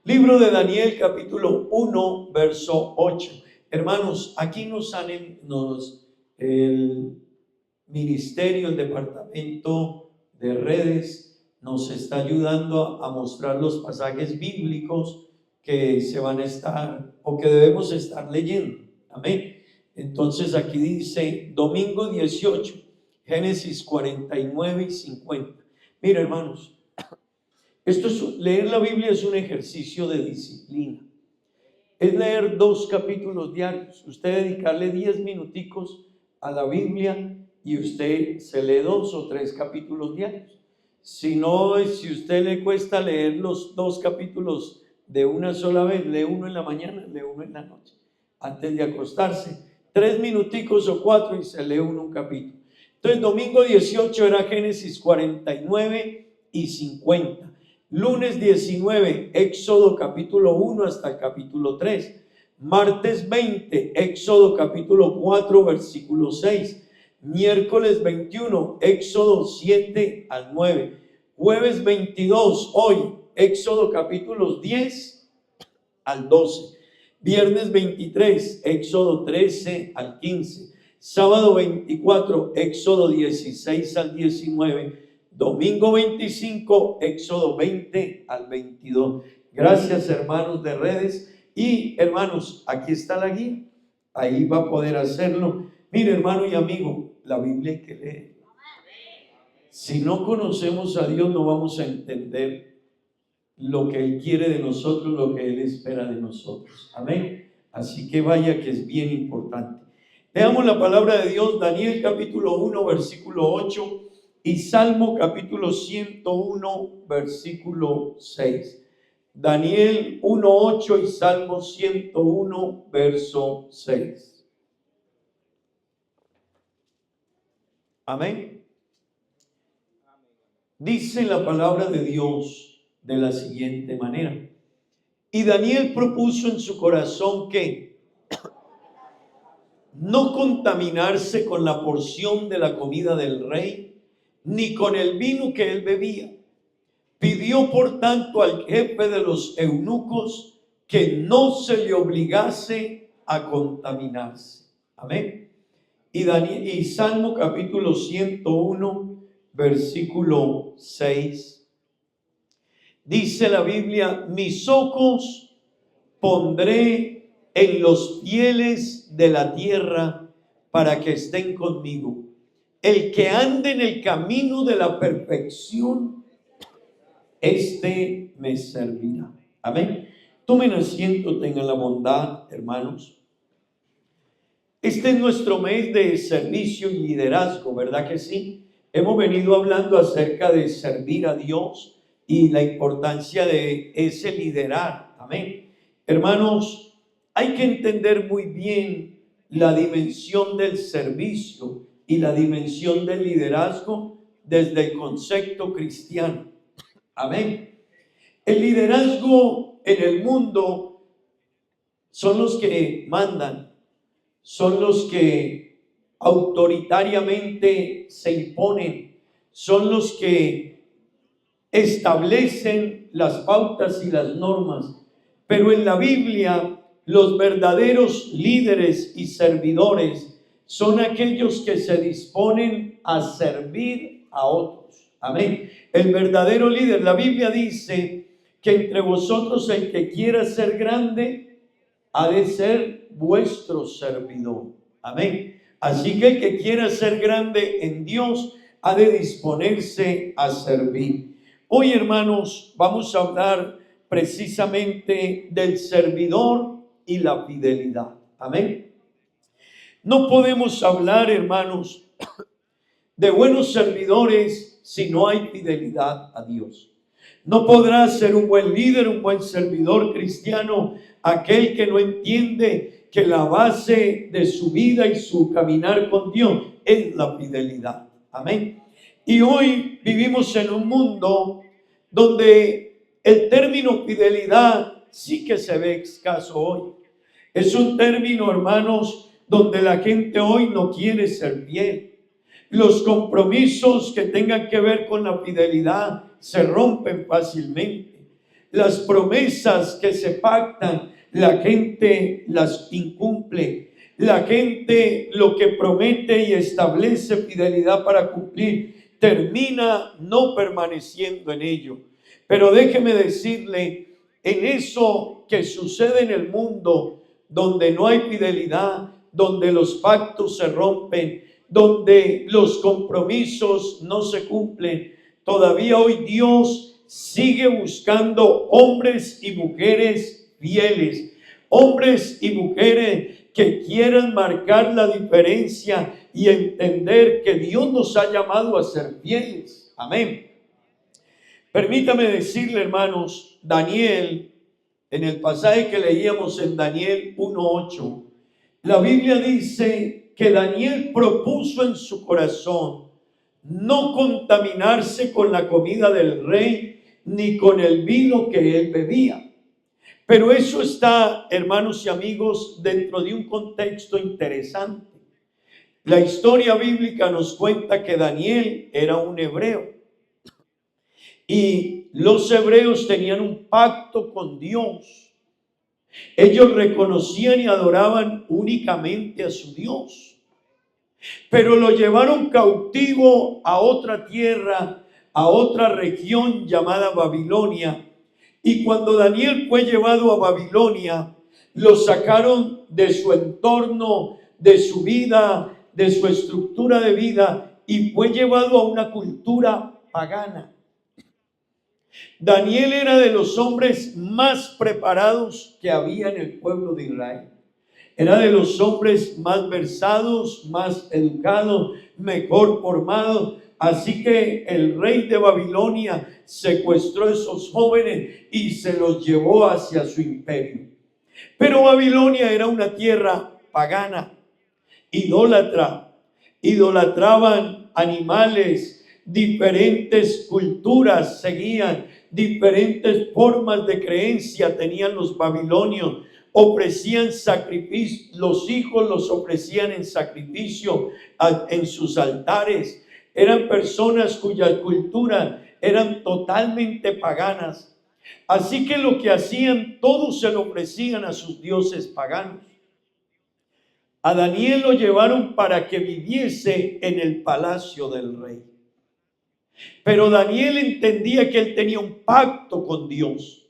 Libro de Daniel, capítulo 1, verso 8. Hermanos, aquí el ministerio, el departamento de redes nos está ayudando a mostrar los pasajes bíblicos que se van a estar o que debemos estar leyendo. Amén. Entonces aquí dice domingo 18, Génesis 49 y 50. Mira, hermanos, leer la Biblia es un ejercicio de disciplina. Es leer 2 capítulos diarios. Usted dedicarle 10 minuticos a la Biblia y usted se lee 2 o 3 capítulos diarios. Si usted le cuesta leer los 2 capítulos de una sola vez, lee uno en la mañana, lee uno en la noche, antes de acostarse. 3 minuticos o 4 y se lee un capítulo. Entonces, domingo 18 era Génesis 49 y 50. Lunes 19, Éxodo capítulo 1 hasta el capítulo 3. Martes 20, Éxodo capítulo 4, versículo 6. Miércoles 21, Éxodo 7 al 9. Jueves 22, hoy, Éxodo capítulos 10 al 12. Viernes 23, Éxodo 13 al 15. Sábado 24, Éxodo 16 al 19. Domingo 25, Éxodo 20 al 22. Gracias, hermanos de redes. Y hermanos, aquí está la guía. Ahí va a poder hacerlo. Mire, hermano y amigo, la Biblia hay que leer. Si no conocemos a Dios, no vamos a entender lo que Él quiere de nosotros, lo que Él espera de nosotros. Amén. Así que vaya que es bien importante. Leamos la palabra de Dios, Daniel capítulo 1, versículo 8. Y Salmo capítulo 101, versículo 6. Daniel 1:8 y Salmo 101, verso 6. Amén. Dice la palabra de Dios de la siguiente manera. Y Daniel propuso en su corazón que no contaminarse con la porción de la comida del rey, ni con el vino que él bebía. Pidió por tanto al jefe de los eunucos que no se le obligase a contaminarse. Amén. Y Salmo capítulo 101, versículo 6. Dice la Biblia: mis ojos pondré en los fieles de la tierra para que estén conmigo. El que ande en el camino de la perfección, este me servirá. Amén. Tomen asiento, tengan la bondad, hermanos. Este es nuestro mes de servicio y liderazgo, ¿verdad que sí? Hemos venido hablando acerca de servir a Dios y la importancia de ese liderar. Amén. Hermanos, hay que entender muy bien la dimensión del servicio y la dimensión del liderazgo desde el concepto cristiano. Amén. El liderazgo en el mundo son los que mandan, son los que autoritariamente se imponen, son los que establecen las pautas y las normas. Pero en la Biblia, los verdaderos líderes y servidores son aquellos que se disponen a servir a otros. Amén. El verdadero líder, la Biblia dice que entre vosotros el que quiera ser grande ha de ser vuestro servidor. Amén. Así que el que quiera ser grande en Dios ha de disponerse a servir. Hoy, hermanos, vamos a hablar precisamente del servidor y la fidelidad. Amén. No podemos hablar, hermanos, de buenos servidores si no hay fidelidad a Dios. No podrá ser un buen líder, un buen servidor cristiano, aquel que no entiende que la base de su vida y su caminar con Dios es la fidelidad. Amén. Y hoy vivimos en un mundo donde el término fidelidad sí que se ve escaso hoy. Es un término, hermanos, donde la gente hoy no quiere ser fiel. Los compromisos que tengan que ver con la fidelidad se rompen fácilmente. Las promesas que se pactan, la gente las incumple. La gente lo que promete y establece fidelidad para cumplir, termina no permaneciendo en ello. Pero déjeme decirle, en eso que sucede en el mundo, donde no hay fidelidad, donde los pactos se rompen, donde los compromisos no se cumplen, todavía hoy Dios sigue buscando hombres y mujeres fieles, hombres y mujeres que quieran marcar la diferencia y entender que Dios nos ha llamado a ser fieles. Amén. Permítame decirle, hermanos, Daniel, en el pasaje que leíamos en Daniel 1:8, la Biblia dice que Daniel propuso en su corazón no contaminarse con la comida del rey ni con el vino que él bebía. Pero eso está, hermanos y amigos, dentro de un contexto interesante. La historia bíblica nos cuenta que Daniel era un hebreo y los hebreos tenían un pacto con Dios. Ellos reconocían y adoraban únicamente a su Dios, pero lo llevaron cautivo a otra tierra, a otra región llamada Babilonia. Y cuando Daniel fue llevado a Babilonia, lo sacaron de su entorno, de su vida, de su estructura de vida, y fue llevado a una cultura pagana. Daniel era de los hombres más preparados que había en el pueblo de Israel. Era de los hombres más versados, más educados, mejor formados. Así que el rey de Babilonia secuestró a esos jóvenes y se los llevó hacia su imperio. Pero Babilonia era una tierra pagana, idólatra. Idolatraban animales, diferentes culturas seguían, diferentes formas de creencia tenían los babilonios. Ofrecían sacrificio, los hijos los ofrecían en sacrificio en sus altares. Eran personas cuya cultura eran totalmente paganas. Así que lo que hacían, todos se lo ofrecían a sus dioses paganos. A Daniel lo llevaron para que viviese en el palacio del rey. Pero Daniel entendía que él tenía un pacto con Dios.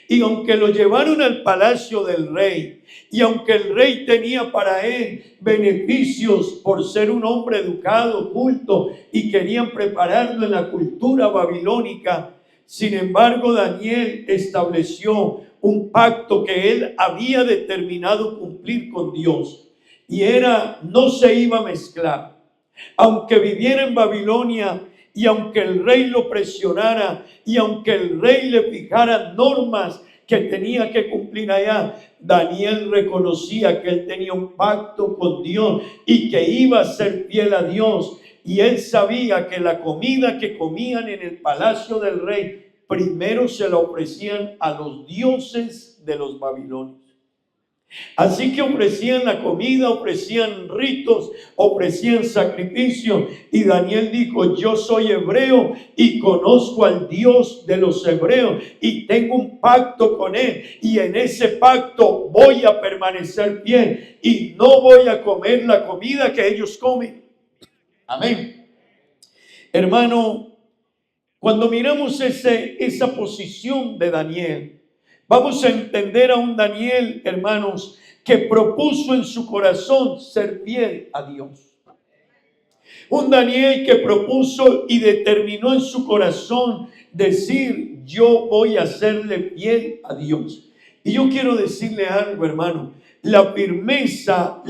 Y aunque lo llevaron al palacio del rey, y aunque el rey tenía para él beneficios por ser un hombre educado, culto, y querían prepararlo en la cultura babilónica, sin embargo Daniel estableció un pacto que él había determinado cumplir con Dios. Y era, no se iba a mezclar. Aunque viviera en Babilonia, y aunque el rey lo presionara, y aunque el rey le fijara normas que tenía que cumplir allá, Daniel reconocía que él tenía un pacto con Dios y que iba a ser fiel a Dios. Y él sabía que la comida que comían en el palacio del rey, primero se la ofrecían a los dioses de los babilonios. Así que ofrecían la comida, ofrecían ritos, ofrecían sacrificios. Y Daniel dijo: yo soy hebreo y conozco al Dios de los hebreos y tengo un pacto con él, y en ese pacto voy a permanecer fiel y no voy a comer la comida que ellos comen. Amén. Hermano, cuando miramos esa posición de Daniel, vamos a entender a un Daniel, hermanos, que propuso en su corazón ser fiel a Dios. Un Daniel que propuso y determinó en su corazón decir: yo voy a serle fiel a Dios. Y yo quiero decirle algo, hermano. La firmeza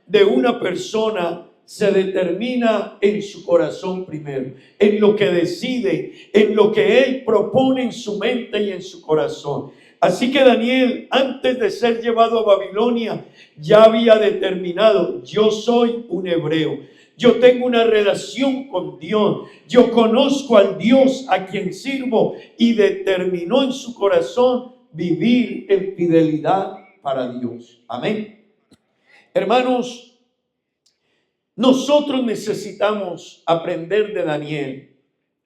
de una persona se determina en su corazón primero, en lo que decide, en lo que él propone en su mente y en su corazón. Así que Daniel, antes de ser llevado a Babilonia, ya había determinado: yo soy un hebreo, yo tengo una relación con Dios, yo conozco al Dios a quien sirvo, y determinó en su corazón vivir en fidelidad para Dios. Amén. Hermanos, nosotros necesitamos aprender de Daniel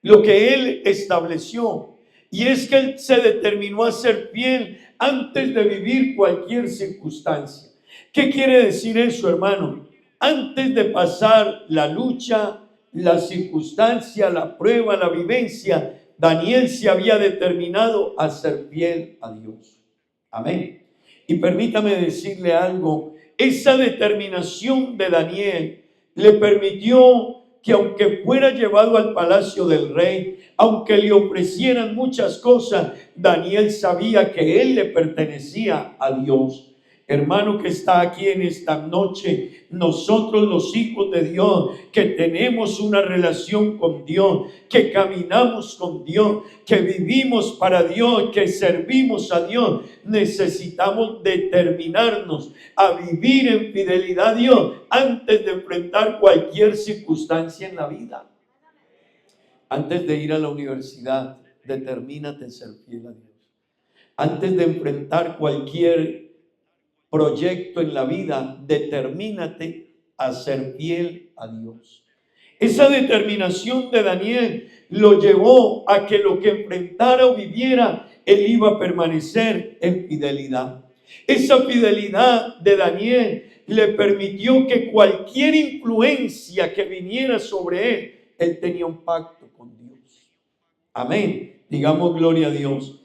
lo que él estableció. Y es que él se determinó a ser fiel antes de vivir cualquier circunstancia. ¿Qué quiere decir eso, hermano? Antes de pasar la lucha, la circunstancia, la prueba, la vivencia, Daniel se había determinado a ser fiel a Dios. Amén. Y permítame decirle algo, esa determinación de Daniel le permitió que aunque fuera llevado al palacio del rey, aunque le ofrecieran muchas cosas, Daniel sabía que él le pertenecía a Dios. Hermano que está aquí en esta noche, nosotros los hijos de Dios, que tenemos una relación con Dios, que caminamos con Dios, que vivimos para Dios, que servimos a Dios, necesitamos determinarnos a vivir en fidelidad a Dios antes de enfrentar cualquier circunstancia en la vida. Antes de ir a la universidad, determínate en ser fiel a Dios. Antes de enfrentar cualquier proyecto en la vida, determínate a ser fiel a Dios. Esa determinación de Daniel lo llevó a que lo que enfrentara o viviera, él iba a permanecer en fidelidad. Esa fidelidad de Daniel le permitió que cualquier influencia que viniera sobre él, él tenía un pacto con Dios. Amén. Digamos gloria a Dios.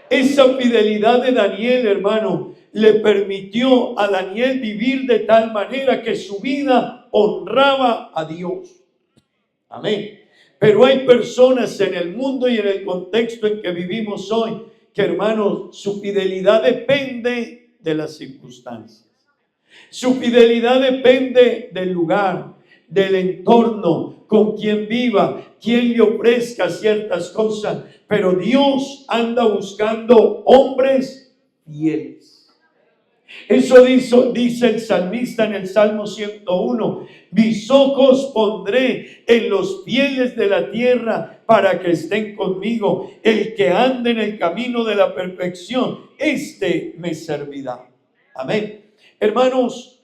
Esa fidelidad de Daniel, hermano, le permitió a Daniel vivir de tal manera que su vida honraba a Dios. Amén. Pero hay personas en el mundo y en el contexto en que vivimos hoy que, hermanos, su fidelidad depende de las circunstancias. Su fidelidad depende del lugar, del entorno, con quien viva, quien le ofrezca ciertas cosas. Pero Dios anda buscando hombres fieles. Eso dice el salmista en el Salmo 101. Mis ojos pondré en los fieles de la tierra para que estén conmigo. El que ande en el camino de la perfección, este me servirá. Amén. Hermanos,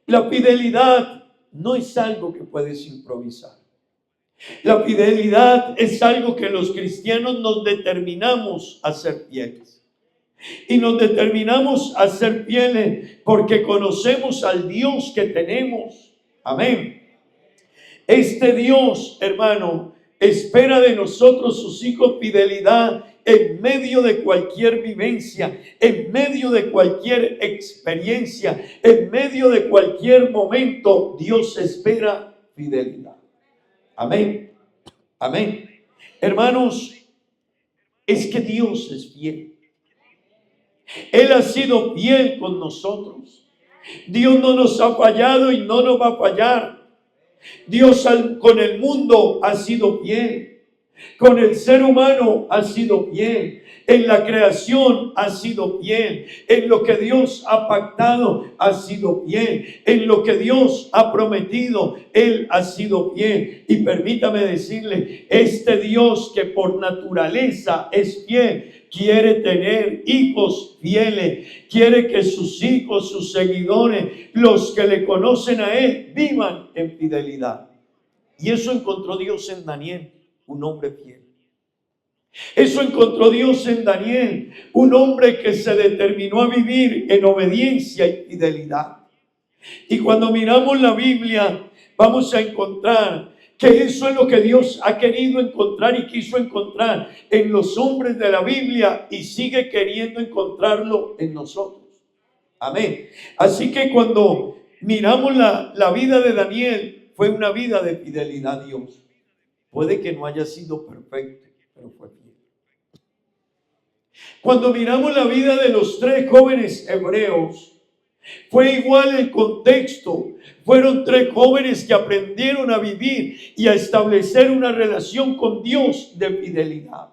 la fidelidad no es algo que puedes improvisar. La fidelidad es algo que los cristianos nos determinamos a ser fieles. Y nos determinamos a ser fieles porque conocemos al Dios que tenemos. Amén. Este Dios, hermano, espera de nosotros, sus hijos, fidelidad en medio de cualquier vivencia, en medio de cualquier experiencia, en medio de cualquier momento. Dios espera fidelidad. Amén. Amén. Hermanos, es que Dios es fiel. Él ha sido fiel con nosotros. Dios no nos ha fallado y no nos va a fallar. Dios con el mundo ha sido fiel. Con el ser humano ha sido fiel. En la creación ha sido fiel. En lo que Dios ha pactado ha sido fiel. En lo que Dios ha prometido, Él ha sido fiel. Y permítame decirle, este Dios que por naturaleza es fiel, quiere tener hijos fieles, quiere que sus hijos, sus seguidores, los que le conocen a Él, vivan en fidelidad. Y eso encontró Dios en Daniel, un hombre fiel. Eso encontró Dios en Daniel, un hombre que se determinó a vivir en obediencia y fidelidad. Y cuando miramos la Biblia, vamos a encontrar que eso es lo que Dios ha querido encontrar y quiso encontrar en los hombres de la Biblia y sigue queriendo encontrarlo en nosotros. Amén. Así que cuando miramos la vida de Daniel, fue una vida de fidelidad a Dios. Puede que no haya sido perfecto, pero fue fiel. Cuando miramos la vida de los 3 jóvenes hebreos, fue igual el contexto. Fueron 3 jóvenes que aprendieron a vivir y a establecer una relación con Dios de fidelidad.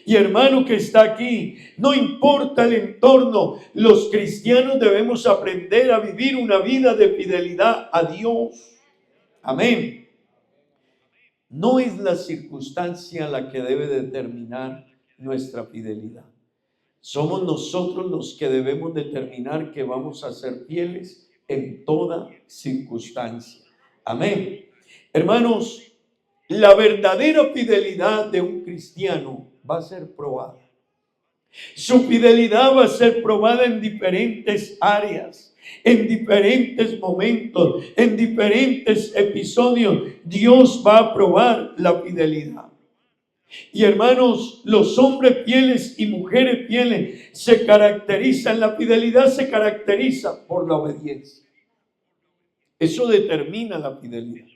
Y hermano que está aquí, no importa el entorno, los cristianos debemos aprender a vivir una vida de fidelidad a Dios. Amén. No es la circunstancia la que debe determinar nuestra fidelidad. Somos nosotros los que debemos determinar que vamos a ser fieles en toda circunstancia. Amén. Hermanos, la verdadera fidelidad de un cristiano va a ser probada. Su fidelidad va a ser probada en diferentes áreas, en diferentes momentos, en diferentes episodios. Dios va a probar la fidelidad. Y hermanos, los hombres fieles y mujeres fieles se caracterizan, la fidelidad se caracteriza por la obediencia. Eso determina la fidelidad.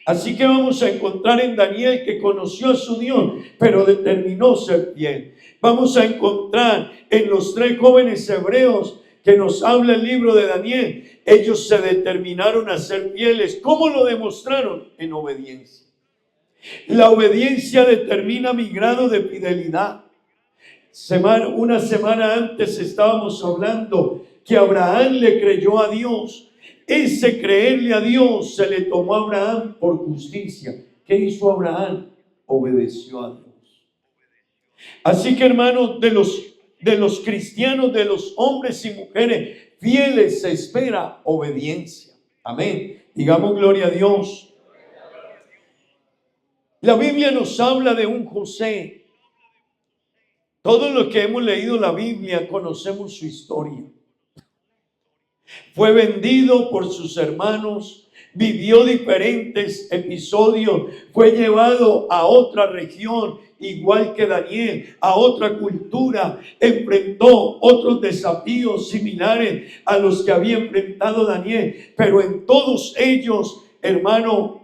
Así que vamos a encontrar en Daniel que conoció a su Dios, pero determinó ser fiel. Vamos a encontrar en los 3 jóvenes hebreos que nos habla el libro de Daniel. Ellos se determinaron a ser fieles. ¿Cómo lo demostraron? En obediencia. La obediencia determina mi grado de fidelidad. Una semana antes estábamos hablando que Abraham le creyó a Dios. Ese creerle a Dios se le tomó a Abraham por justicia. ¿Qué hizo Abraham? Obedeció a Dios. Así que, hermanos, de los cristianos, de los hombres y mujeres fieles, se espera obediencia. Amén. Digamos gloria a Dios. La Biblia nos habla de un José. Todos los que hemos leído la Biblia conocemos su historia. Fue vendido por sus hermanos, vivió diferentes episodios, fue llevado a otra región, igual que Daniel, a otra cultura, enfrentó otros desafíos similares a los que había enfrentado Daniel, pero en todos ellos, hermano,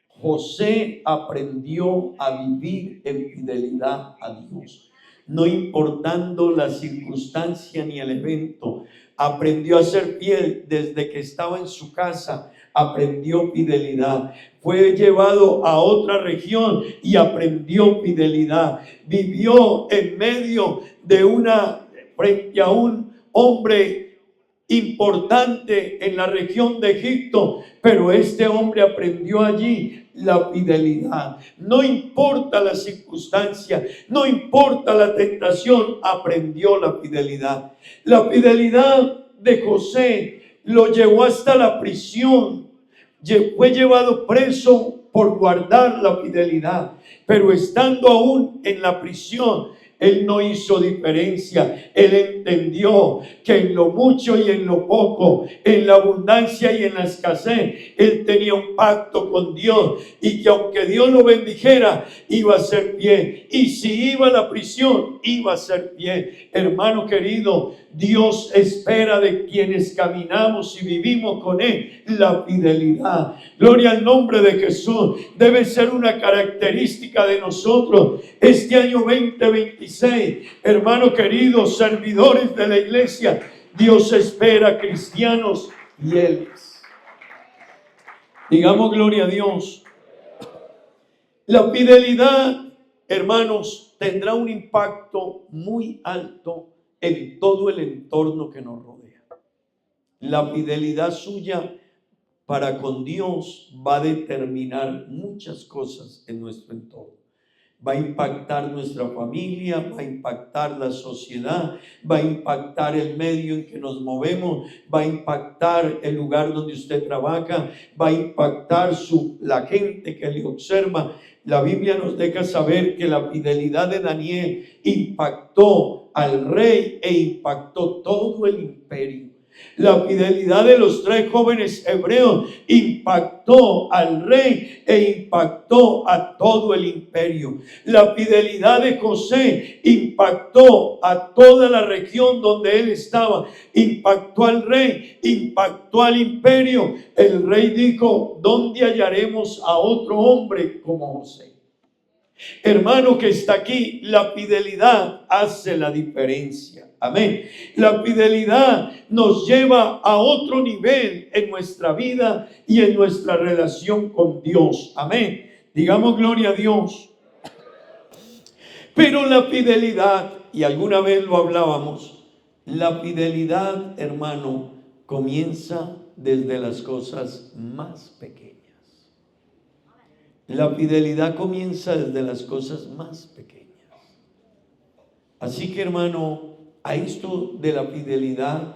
José aprendió a vivir en fidelidad a Dios, no importando la circunstancia ni el evento. Aprendió a ser fiel desde que estaba en su casa, aprendió fidelidad. Fue llevado a otra región y aprendió fidelidad. Vivió en medio de frente a un hombre importante en la región de Egipto, pero este hombre aprendió allí la fidelidad. No importa la circunstancia, no importa la tentación, aprendió la fidelidad. La fidelidad de José lo llevó hasta la prisión. Fue llevado preso por guardar la fidelidad, pero estando aún en la prisión, él no hizo diferencia. Él entendió que en lo mucho y en lo poco, en la abundancia y en la escasez, él tenía un pacto con Dios, y que aunque Dios lo bendijera, iba a ser fiel. Y si iba a la prisión, iba a ser fiel. Hermano querido, Dios espera de quienes caminamos y vivimos con Él la fidelidad. Gloria al nombre de Jesús. Debe ser una característica de nosotros. Este año 2026, hermano querido, servidores de la iglesia, Dios espera cristianos fieles. Digamos gloria a Dios. La fidelidad, hermanos, tendrá un impacto muy alto en todo el entorno que nos rodea. La fidelidad suya para con Dios va a determinar muchas cosas en nuestro entorno. Va a impactar nuestra familia, va a impactar la sociedad, va a impactar el medio en que nos movemos, va a impactar el lugar donde usted trabaja, va a impactar la gente que le observa. La Biblia nos deja saber que la fidelidad de Daniel impactó al rey e impactó todo el imperio. La fidelidad de los 3 jóvenes hebreos impactó al rey e impactó a todo el imperio. La fidelidad de José impactó a toda la región donde él estaba. Impactó al rey, impactó al imperio. El rey dijo: ¿dónde hallaremos a otro hombre como José? Hermano que está aquí, la fidelidad hace la diferencia. Amén. La fidelidad nos lleva a otro nivel en nuestra vida y en nuestra relación con Dios. Amén. Digamos gloria a Dios. Pero la fidelidad, y alguna vez lo hablábamos, la fidelidad, hermano, comienza desde las cosas más pequeñas. La fidelidad comienza desde las cosas más pequeñas. Así que, hermano, a esto de la fidelidad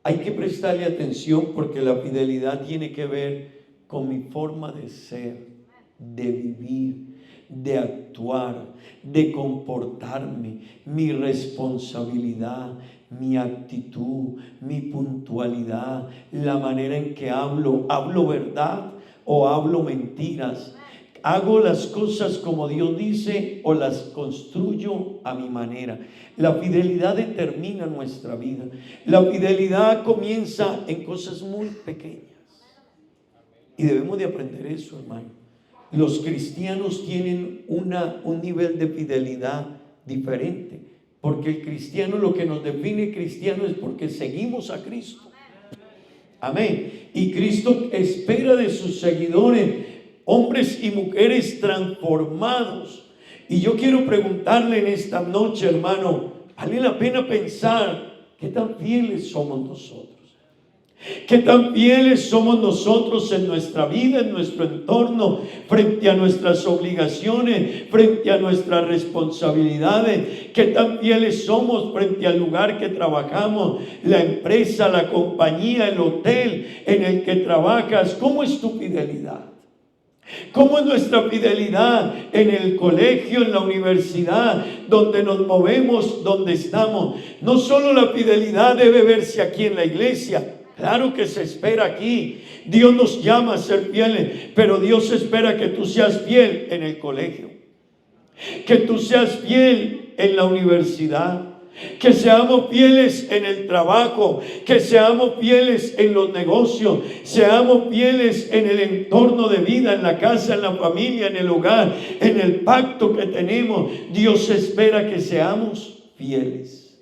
hay que prestarle atención, porque la fidelidad tiene que ver con mi forma de ser, de vivir. de actuar, de comportarme, mi responsabilidad, mi actitud, mi puntualidad, la manera en que hablo verdad o hablo mentiras. ¿Hago las cosas como Dios dice o las construyo a mi manera? La fidelidad determina nuestra vida. La fidelidad comienza en cosas muy pequeñas. Y debemos de aprender eso, hermano. Los cristianos tienen un nivel de fidelidad diferente. Porque el cristiano, lo que nos define cristiano es porque seguimos a Cristo. Amén. Y Cristo espera de sus seguidores hombres y mujeres transformados. Y yo quiero preguntarle en esta noche, hermano, ¿vale la pena pensar qué tan fieles somos nosotros? ¿Qué tan fieles somos nosotros en nuestra vida, en nuestro entorno, frente a nuestras obligaciones, frente a nuestras responsabilidades? ¿Qué tan fieles somos frente al lugar que trabajamos, la empresa, la compañía, el hotel en el que trabajas? ¿Cómo es tu fidelidad? ¿Cómo es nuestra fidelidad en el colegio, en la universidad, donde nos movemos, donde estamos? No solo la fidelidad debe verse aquí en la iglesia. Claro que se espera aquí. Dios nos llama a ser fieles, pero Dios espera que tú seas fiel en el colegio, que tú seas fiel en la universidad, que seamos fieles en el trabajo, que seamos fieles en los negocios, seamos fieles en el entorno de vida, en la casa, en la familia, en el hogar, en el pacto que tenemos. Dios espera que seamos fieles.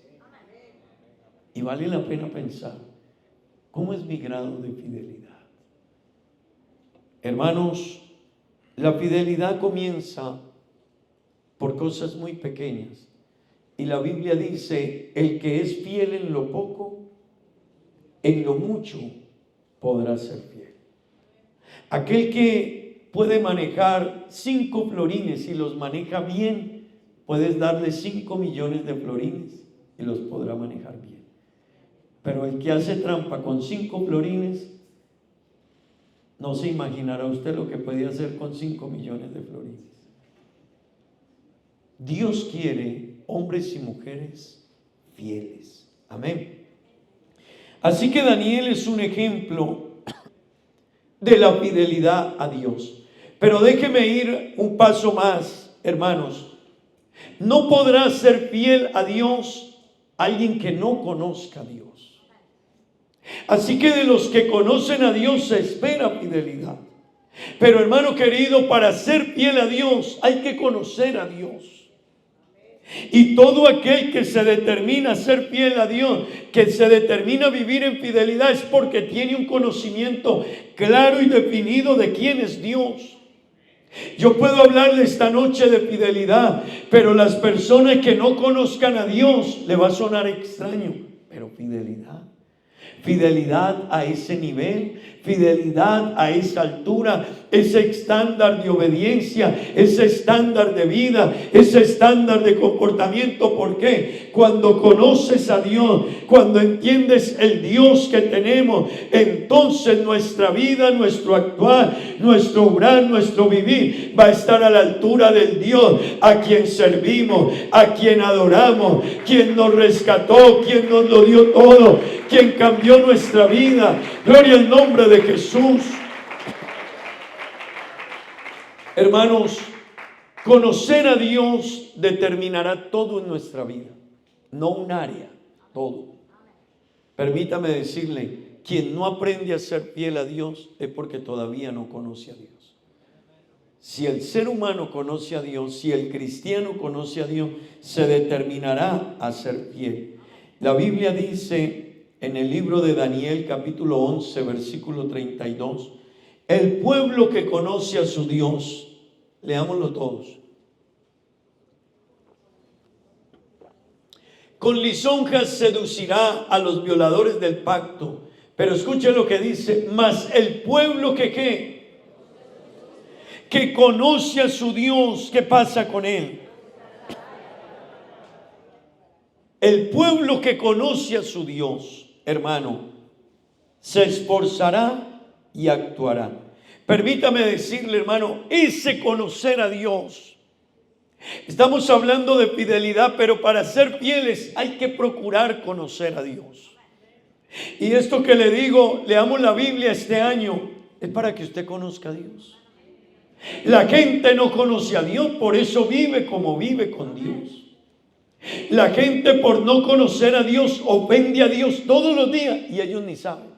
Y vale la pena pensar, ¿cómo es mi grado de fidelidad? Hermanos, la fidelidad comienza por cosas muy pequeñas. Y la Biblia dice, el que es fiel en lo poco, en lo mucho podrá ser fiel. Aquel que puede manejar 5 florines y los maneja bien, puedes darle 5 millones de florines y los podrá manejar bien. Pero el que hace trampa con 5 florines, no se imaginará usted lo que puede hacer con 5 millones de florines. Dios quiere hombres y mujeres fieles. Amén. Así que Daniel es un ejemplo de la fidelidad a Dios. Pero déjeme ir un paso más, hermanos. No podrá ser fiel a Dios alguien que no conozca a Dios. Así que de los que conocen a Dios se espera fidelidad. Pero hermano querido, para ser fiel a Dios hay que conocer a Dios. Y todo aquel que se determina a ser fiel a Dios, que se determina a vivir en fidelidad, es porque tiene un conocimiento claro y definido de quién es Dios. Yo puedo hablarle esta noche de fidelidad, pero las personas que no conozcan a Dios le va a sonar extraño. Pero fidelidad a ese nivel, fidelidad a esa altura, ese estándar de obediencia, ese estándar de vida, ese estándar de comportamiento. ¿Por qué? Cuando conoces a Dios, cuando entiendes el Dios que tenemos, entonces nuestra vida, nuestro actuar, nuestro obrar, nuestro vivir va a estar a la altura del Dios a quien servimos, a quien adoramos, quien nos rescató, quien nos lo dio todo, quien cambió nuestra vida. Gloria al nombre de Jesús. Hermanos, conocer a Dios determinará todo en nuestra vida, no un área, todo. Permítame decirle, quien no aprende a ser fiel a Dios es porque todavía no conoce a Dios. Si el ser humano conoce a Dios, si el cristiano conoce a Dios, se determinará a ser fiel. La Biblia dice en el libro de Daniel, capítulo 11, versículo 32, el pueblo que conoce a su Dios, leámoslo todos, con lisonjas seducirá a los violadores del pacto. Pero escuchen lo que dice, mas el pueblo que conoce a su Dios, ¿qué pasa con él? El pueblo que conoce a su Dios, hermano, se esforzará y actuará. Permítame decirle, hermano, ese conocer a Dios Estamos hablando de fidelidad, pero para ser fieles hay que procurar conocer a Dios. Y esto que le digo, leamos la Biblia este año, es para que usted conozca a Dios. La gente no conoce a Dios, por eso vive como vive con Dios. La gente, por no conocer a Dios, ofende a Dios todos los días y ellos ni saben.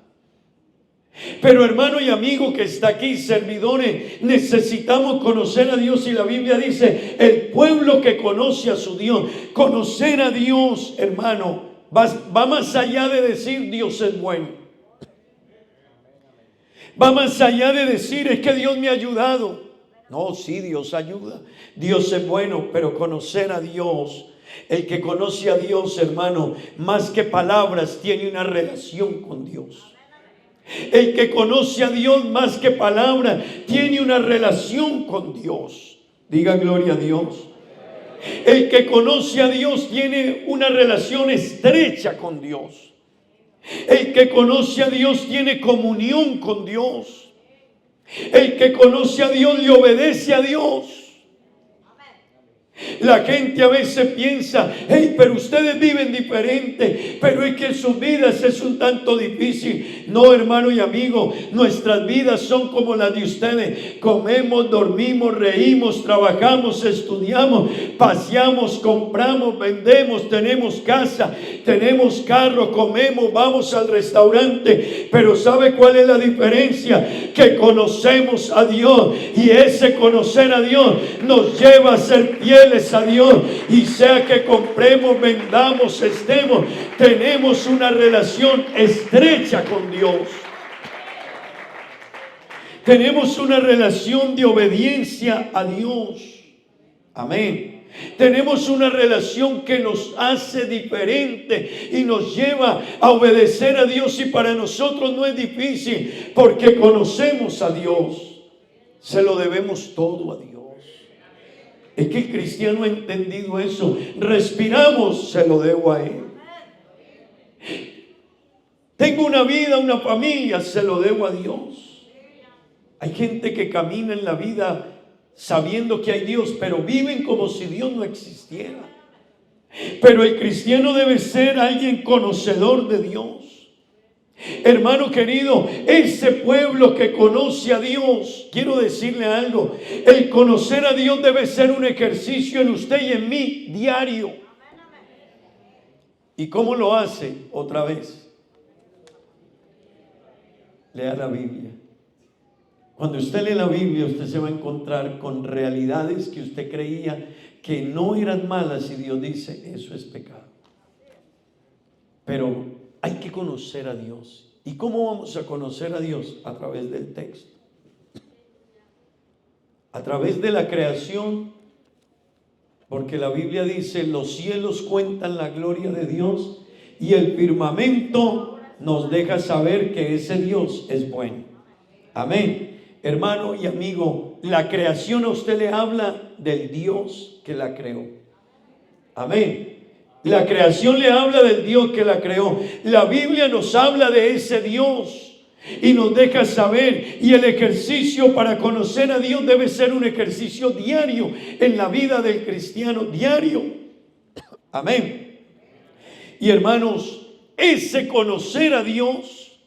Pero hermano y amigo que está aquí, servidores, necesitamos conocer a Dios, y la Biblia dice, el pueblo que conoce a su Dios. Conocer a Dios, hermano, va más allá de decir Dios es bueno. Va más allá de decir es que Dios me ha ayudado. No, sí, Dios ayuda, Dios es bueno, pero conocer a Dios, el que conoce a Dios, hermano, más que palabras, tiene una relación con Dios. El que conoce a Dios más que palabras, tiene una relación con Dios. Diga gloria a Dios. El que conoce a Dios tiene una relación estrecha con Dios. El que conoce a Dios tiene comunión con Dios. El que conoce a Dios le obedece a Dios. La gente a veces piensa, hey, pero ustedes viven diferente, pero es que sus vidas es un tanto difícil. No, hermano y amigo, nuestras vidas son como las de ustedes. Comemos, dormimos, reímos, trabajamos, estudiamos, paseamos, compramos, vendemos, tenemos casa, tenemos carro, comemos, vamos al restaurante. Pero ¿sabe cuál es la diferencia? Que conocemos a Dios, y ese conocer a Dios nos lleva a ser fieles a Dios, y sea que compremos, vendamos, estemos, tenemos una relación estrecha con Dios. Tenemos una relación de obediencia a Dios. Amén. Tenemos una relación que nos hace diferente y nos lleva a obedecer a Dios, y para nosotros no es difícil porque conocemos a Dios. Se lo debemos todo a Dios. Es que el cristiano ha entendido eso. Respiramos, se lo debo a Él. Tengo una vida, una familia, se lo debo a Dios. Hay gente que camina en la vida sabiendo que hay Dios, pero viven como si Dios no existiera. Pero el cristiano debe ser alguien conocedor de Dios. Hermano querido, ese pueblo que conoce a Dios, quiero decirle algo, el conocer a Dios debe ser un ejercicio en usted y en mí diario. ¿Y cómo lo hace? Otra vez, lea la Biblia. Cuando usted lee la Biblia, usted se va a encontrar con realidades que usted creía que no eran malas, y Dios dice, eso es pecado. Pero hay que conocer a Dios. ¿Y cómo vamos a conocer a Dios? A través del texto. A través de la creación. Porque la Biblia dice, los cielos cuentan la gloria de Dios, y el firmamento nos deja saber que ese Dios es bueno. Amén. Hermano y amigo, la creación a usted le habla del Dios que la creó. Amén. La creación le habla del Dios que la creó. La Biblia nos habla de ese Dios y nos deja saber. Y el ejercicio para conocer a Dios debe ser un ejercicio diario en la vida del cristiano, diario. Amén. Y hermanos, ese conocer a Dios,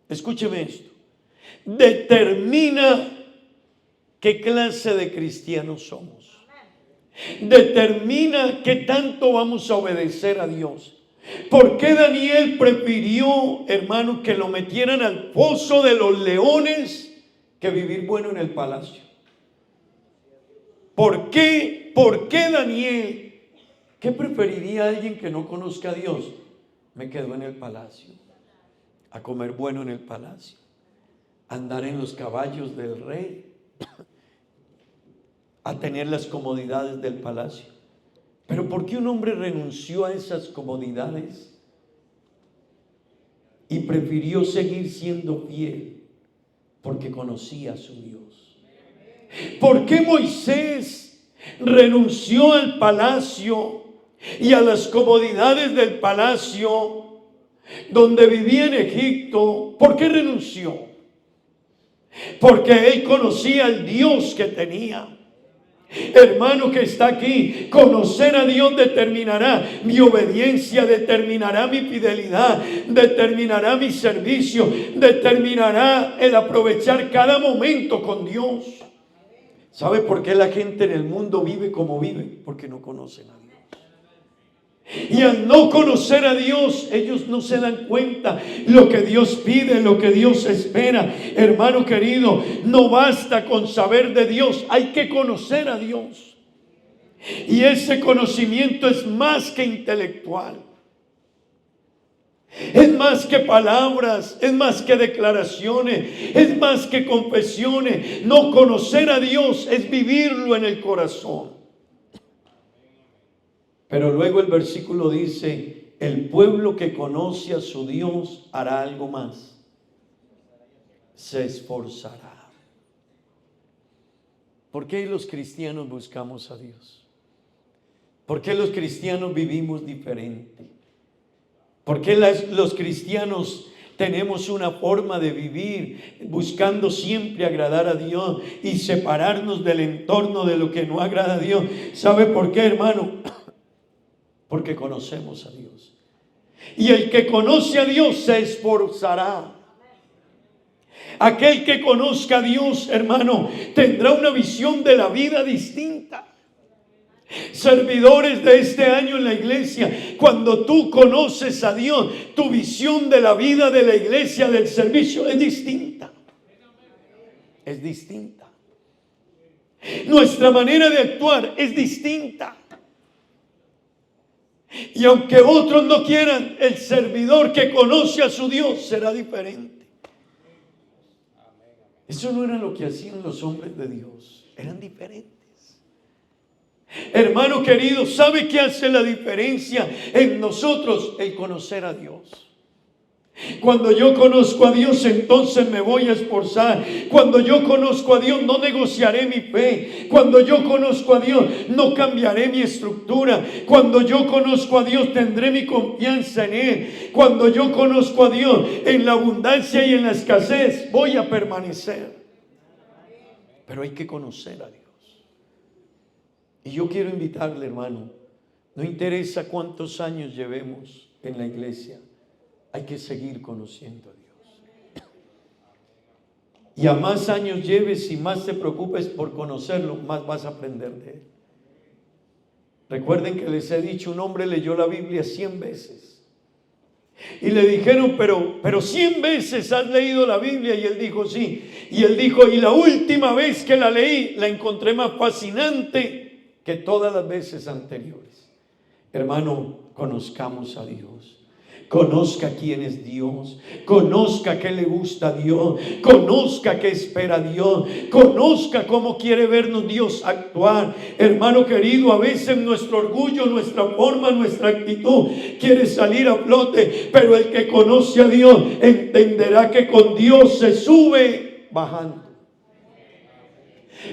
escúcheme esto, determina qué clase de cristianos somos. Determina qué tanto vamos a obedecer a Dios. ¿Por qué Daniel prefirió, hermano, que lo metieran al foso de los leones que vivir bueno en el palacio? ¿Por qué Daniel? ¿Qué preferiría alguien que no conozca a Dios? Me quedo en el palacio, a comer bueno en el palacio, a andar en los caballos del rey, a tener las comodidades del palacio. Pero ¿por qué un hombre renunció a esas comodidades y prefirió seguir siendo fiel? Porque conocía a su Dios. ¿Por qué Moisés renunció al palacio y a las comodidades del palacio donde vivía en Egipto? ¿Por qué renunció? Porque él conocía al Dios que tenía. Hermano que está aquí, conocer a Dios determinará mi obediencia, determinará mi fidelidad, determinará mi servicio, determinará el aprovechar cada momento con Dios. ¿Sabe por qué la gente en el mundo vive como vive? Porque no conocen a Dios. Y al no conocer a Dios, ellos no se dan cuenta lo que Dios pide, lo que Dios espera. Hermano querido, no basta con saber de Dios, hay que conocer a Dios. Y ese conocimiento es más que intelectual. Es más que palabras, es más que declaraciones, es más que confesiones. No, conocer a Dios es vivirlo en el corazón. Pero luego el versículo dice, el pueblo que conoce a su Dios hará algo más. Se esforzará. ¿Por qué los cristianos buscamos a Dios? ¿Por qué los cristianos vivimos diferente? ¿Por qué los cristianos tenemos una forma de vivir buscando siempre agradar a Dios y separarnos del entorno de lo que no agrada a Dios? ¿Sabe por qué, hermano? Porque conocemos a Dios. Y el que conoce a Dios se esforzará. Aquel que conozca a Dios, hermano, tendrá una visión de la vida distinta. Servidores de este año en la iglesia, cuando tú conoces a Dios, tu visión de la vida de la iglesia, del servicio, es distinta. Es distinta. Nuestra manera de actuar es distinta. Y aunque otros no quieran, el servidor que conoce a su Dios será diferente. Eso no era lo que hacían los hombres de Dios. Eran diferentes. Hermano querido, ¿sabe qué hace la diferencia en nosotros? El conocer a Dios. Cuando yo conozco a Dios, entonces me voy a esforzar. Cuando yo conozco a Dios, no negociaré mi fe. Cuando yo conozco a Dios, no cambiaré mi estructura. Cuando yo conozco a Dios, tendré mi confianza en Él. Cuando yo conozco a Dios, en la abundancia y en la escasez, voy a permanecer. Pero hay que conocer a Dios. Y yo quiero invitarle, hermano, no interesa cuántos años llevemos en la iglesia, hay que seguir conociendo a Dios. Y a más años lleves y más te preocupes por conocerlo, más vas a aprender de Él. Recuerden que les he dicho, un hombre leyó la Biblia 100 veces. Y le dijeron, pero 100 veces has leído la Biblia. Y él dijo, sí. Y él dijo, y la última vez que la leí, la encontré más fascinante que todas las veces anteriores. Hermano, conozcamos a Dios. Conozca quién es Dios, conozca qué le gusta a Dios, conozca qué espera a Dios, conozca cómo quiere vernos Dios actuar. Hermano querido, a veces nuestro orgullo, nuestra forma, nuestra actitud quiere salir a flote, pero el que conoce a Dios entenderá que con Dios se sube bajando,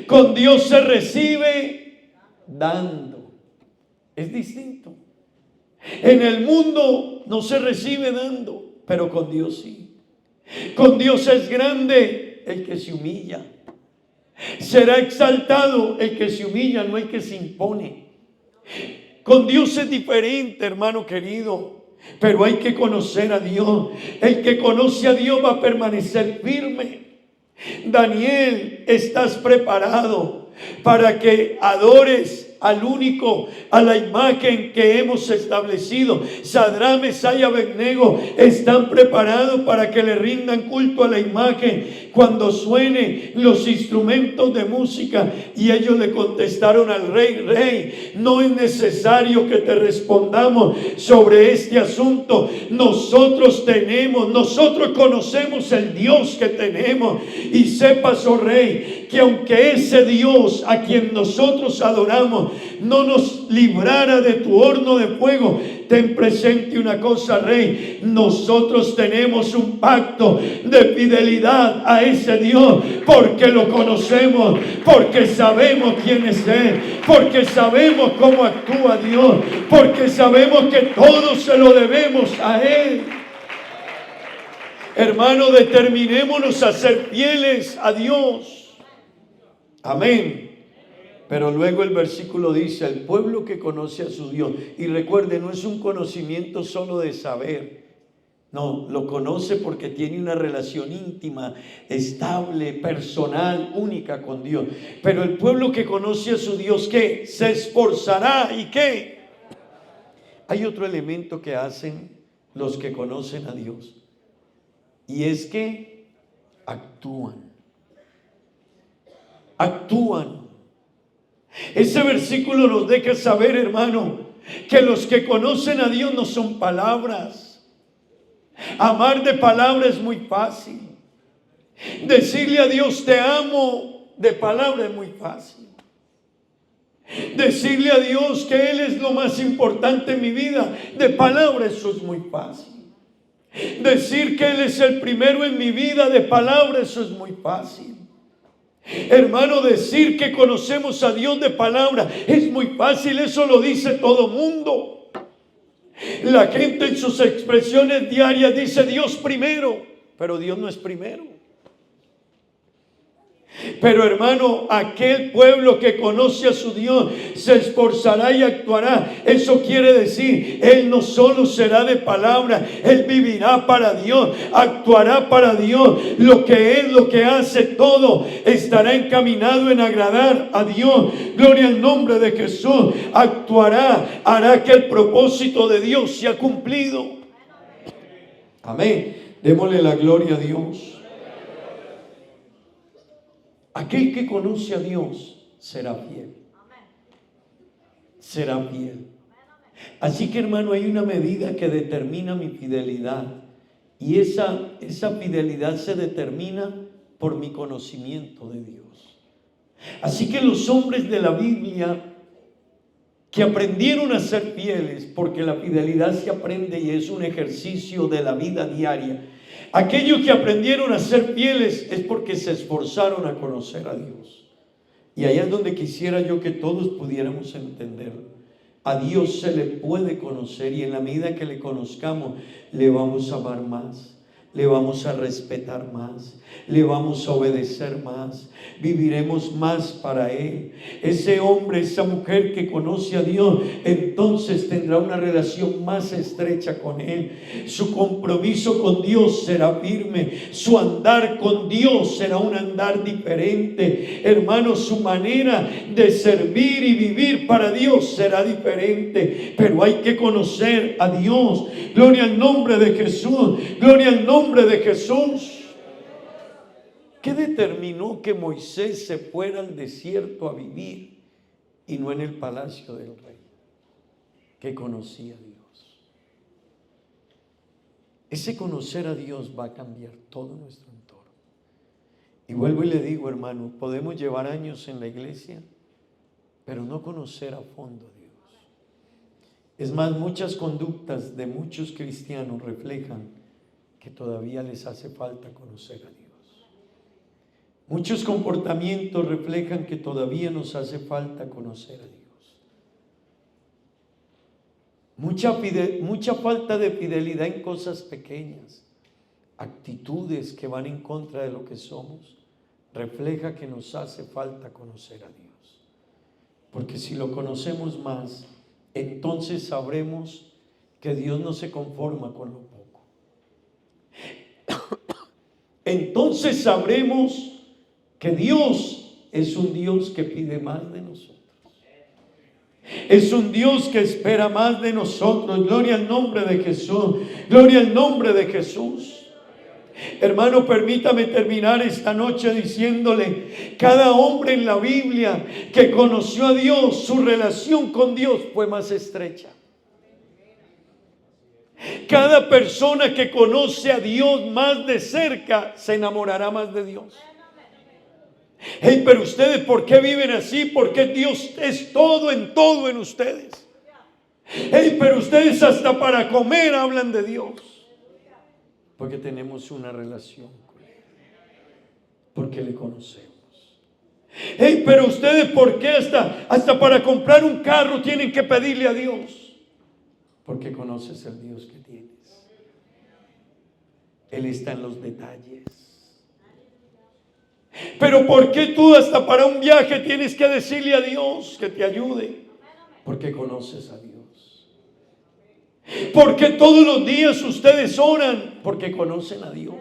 con Dios se recibe dando. Es distinto. En el mundo no se recibe dando, pero con Dios sí. Con Dios es grande el que se humilla. Será exaltado el que se humilla, no el que se impone. Con Dios es diferente, hermano querido, pero hay que conocer a Dios. El que conoce a Dios va a permanecer firme. Daniel, ¿estás preparado para que adores al único, a la imagen que hemos establecido? Sadrach, Mesach y Abednego están preparados para que le rindan culto a la imagen cuando suenen los instrumentos de música. Y ellos le contestaron al rey: rey, no es necesario que te respondamos sobre este asunto. Nosotros conocemos el Dios que tenemos. Y sepas, oh rey, que aunque ese Dios a quien nosotros adoramos no nos librara de tu horno de fuego, ten presente una cosa, rey: nosotros tenemos un pacto de fidelidad a ese Dios, porque lo conocemos, porque sabemos quién es Él, porque sabemos cómo actúa Dios, porque sabemos que todo se lo debemos a Él. Hermano, determinémonos a ser fieles a Dios. Amén. Pero luego el versículo dice, el pueblo que conoce a su Dios. Y recuerde, no es un conocimiento solo de saber. No, lo conoce porque tiene una relación íntima, estable, personal, única con Dios. Pero el pueblo que conoce a su Dios, ¿qué? Se esforzará. ¿Y qué? Hay otro elemento que hacen los que conocen a Dios. Y es que actúan. Actúan. Ese versículo nos deja saber, hermano, que los que conocen a Dios no son palabras. Amar de palabra es muy fácil. Decirle a Dios te amo de palabra es muy fácil. Decirle a Dios que Él es lo más importante en mi vida de palabra, eso es muy fácil. Decir que Él es el primero en mi vida de palabra, eso es muy fácil. Hermano, decir que conocemos a Dios de palabra es muy fácil, eso lo dice todo mundo. La gente en sus expresiones diarias dice Dios primero, pero Dios no es primero. Pero hermano, aquel pueblo que conoce a su Dios se esforzará y actuará. Eso quiere decir, Él no solo será de palabra, Él vivirá para Dios, actuará para Dios. Lo que hace todo estará encaminado en agradar a Dios. Gloria al nombre de Jesús. Actuará, hará que el propósito de Dios sea cumplido. Amén. Démosle la gloria a Dios. Aquel que conoce a Dios será fiel. Será fiel. Así que, hermano, hay una medida que determina mi fidelidad. Y esa fidelidad se determina por mi conocimiento de Dios. Así que los hombres de la Biblia que aprendieron a ser fieles, porque la fidelidad se aprende y es un ejercicio de la vida diaria. Aquellos que aprendieron a ser fieles es porque se esforzaron a conocer a Dios. Y allá es donde quisiera yo que todos pudiéramos entenderlo. A Dios se le puede conocer y en la medida que le conozcamos, le vamos a amar más. Le vamos a respetar más, le vamos a obedecer más, viviremos más para Él. Ese hombre, esa mujer que conoce a Dios, entonces tendrá una relación más estrecha con Él. Su compromiso con Dios será firme, su andar con Dios será un andar diferente. Hermano, su manera de servir y vivir para Dios será diferente, pero hay que conocer a Dios. Gloria al nombre de Jesús, gloria al nombre de Jesús. ¿Qué determinó que Moisés se fuera al desierto a vivir y no en el palacio del rey? Que conocía a Dios. Ese conocer a Dios va a cambiar todo nuestro entorno. Y vuelvo y le digo, hermano, podemos llevar años en la iglesia, pero no conocer a fondo a Dios. Es más, muchas conductas de muchos cristianos reflejan que todavía les hace falta conocer a Dios. Muchos comportamientos reflejan que todavía nos hace falta conocer a Dios. Mucha falta de fidelidad en cosas pequeñas, actitudes que van en contra de lo que somos, refleja que nos hace falta conocer a Dios. Porque si lo conocemos más, entonces sabremos que Dios no se conforma con lo poco. Entonces sabremos que Dios es un Dios que pide más de nosotros. Es un Dios que espera más de nosotros. Gloria al nombre de Jesús. Gloria al nombre de Jesús. Hermano, permítame terminar esta noche diciéndole, cada hombre en la Biblia que conoció a Dios, su relación con Dios fue más estrecha. Cada persona que conoce a Dios más de cerca se enamorará más de Dios. Hey, pero ustedes, ¿por qué viven así? Porque Dios es todo en ustedes. Hey, pero ustedes hasta para comer hablan de Dios. Porque tenemos una relación con Él. Porque le conocemos. Hey, pero ustedes, ¿por qué hasta para comprar un carro tienen que pedirle a Dios? Porque conoces el Dios que tienes. Él está en los detalles. Pero ¿por qué tú hasta para un viaje tienes que decirle a Dios que te ayude? Porque conoces a Dios. ¿Por qué todos los días ustedes oran? Porque conocen a Dios.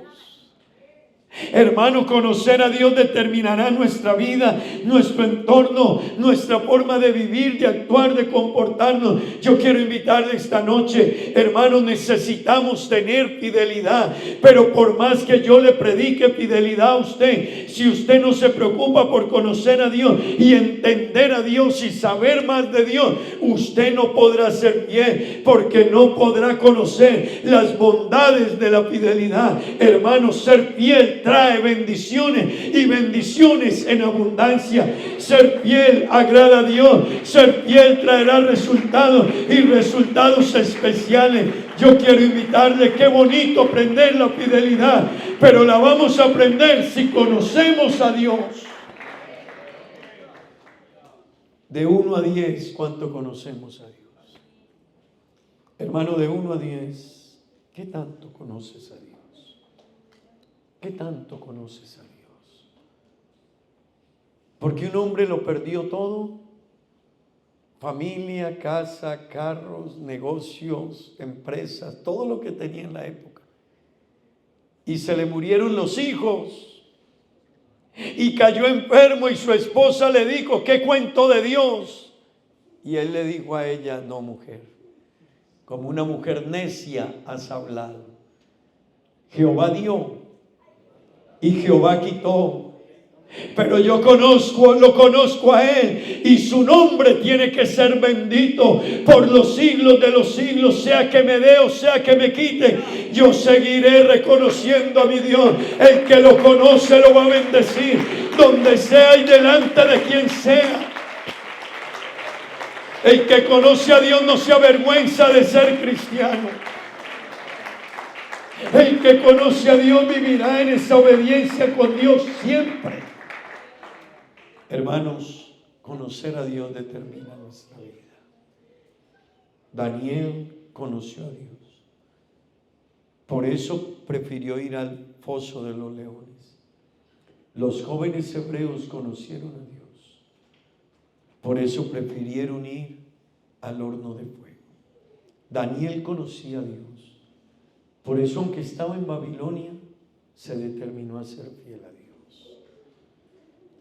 Hermano, conocer a Dios determinará nuestra vida, nuestro entorno, nuestra forma de vivir, de actuar, de comportarnos. Yo quiero invitarle esta noche, hermanos, necesitamos tener fidelidad, pero por más que yo le predique fidelidad a usted, si usted no se preocupa por conocer a Dios y entender a Dios y saber más de Dios, usted no podrá ser fiel, porque no podrá conocer las bondades de la fidelidad. Hermanos, ser fiel trae bendiciones y bendiciones en abundancia. Ser fiel agrada a Dios. Ser fiel traerá resultados y resultados especiales. Yo quiero invitarle, qué bonito aprender la fidelidad, pero la vamos a aprender si conocemos a Dios. De 1 a 10, ¿cuánto conocemos a Dios? Hermano, de 1 a 10, ¿qué tanto conoces a Dios? ¿Qué tanto conoces a Dios? Porque un hombre lo perdió todo: familia, casa, carros, negocios, empresas, todo lo que tenía en la época. Y se le murieron los hijos. Y cayó enfermo y su esposa le dijo, ¿qué cuento de Dios? Y él le dijo a ella, no, mujer, como una mujer necia has hablado. Jehová dio y Jehová quitó, pero yo lo conozco a Él, y su nombre tiene que ser bendito por los siglos de los siglos. Sea que me dé o sea que me quite, yo seguiré reconociendo a mi Dios. El que lo conoce lo va a bendecir donde sea y delante de quien sea. El que conoce a Dios no se avergüenza de ser cristiano. El que conoce a Dios vivirá en esa obediencia con Dios siempre. Hermanos, conocer a Dios determina nuestra vida. Daniel conoció a Dios. Por eso prefirió ir al foso de los leones. Los jóvenes hebreos conocieron a Dios. Por eso prefirieron ir al horno de fuego. Daniel conocía a Dios. Por eso, aunque estaba en Babilonia, se determinó a ser fiel a Dios.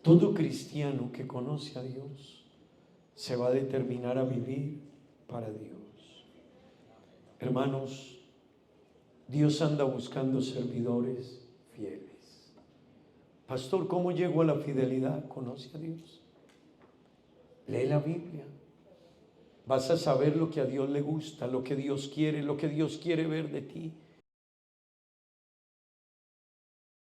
Todo cristiano que conoce a Dios se va a determinar a vivir para Dios. Hermanos, Dios anda buscando servidores fieles. Pastor, ¿cómo llego a la fidelidad? Conoce a Dios. Lee la Biblia. Vas a saber lo que a Dios le gusta, lo que Dios quiere ver de ti.